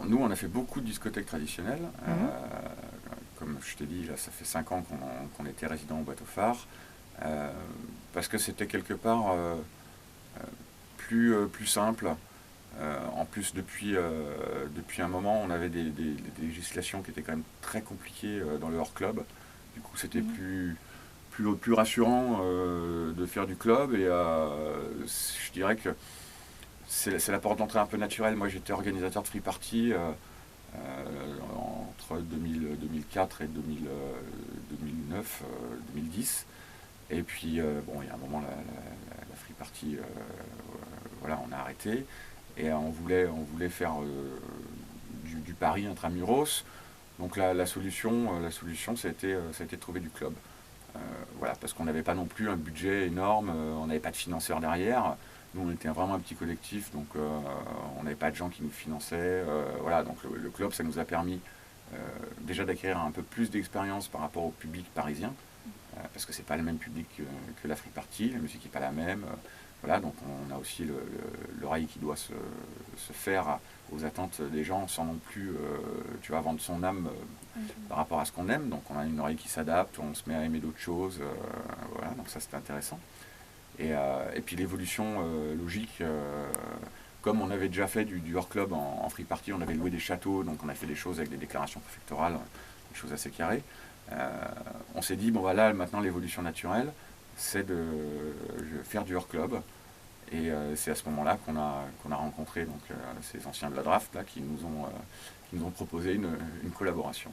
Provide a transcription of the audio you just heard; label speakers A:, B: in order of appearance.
A: nous, on a fait beaucoup de discothèques traditionnelles.
B: Mhm.
A: Comme je t'ai dit, là, ça fait 5 ans qu'on était résident au Bateau Phare. euh, Parce que c'était quelque part plus simple. En plus, depuis un moment, on avait des législations qui étaient quand même très compliquées dans le hors-club. Du coup, c'était
B: Mhm.
A: plus rassurant de faire du club. Et je dirais que c'est la porte d'entrée un peu naturelle. Moi, j'étais organisateur de free party entre 2004 et 2009, 2010. Et puis, bon, il y a un moment, la free party, voilà, on a arrêté. Et on voulait faire du pari intramuros. Donc la solution, ça a été de trouver du club. Voilà, parce qu'on n'avait pas non plus un budget énorme, on n'avait pas de financeurs derrière. Nous, on était vraiment un petit collectif, donc on n'avait pas de gens qui nous finançaient. Voilà, donc le club, ça nous a permis déjà d'acquérir un peu plus d'expérience par rapport au public parisien, parce que c'est pas le même public que la free party, la musique n'est pas la même. Voilà, donc on a aussi l'oreille qui doit se faire aux attentes des gens sans non plus, tu vois, vendre son âme
B: Mhm.
A: par rapport à ce qu'on aime. Donc on a une oreille qui s'adapte, on se met à aimer d'autres choses. Voilà, donc ça c'était intéressant. Et puis l'évolution logique, comme on avait déjà fait du hors-club en free party, on avait loué des châteaux, donc on a fait des choses avec des déclarations préfectorales, des choses assez carrées. On s'est dit, bon voilà, maintenant l'évolution naturelle, c'est de faire du hors-club. Et c'est à ce moment-là qu'on a rencontré donc, ces anciens de la draft là, qui nous ont proposé une collaboration.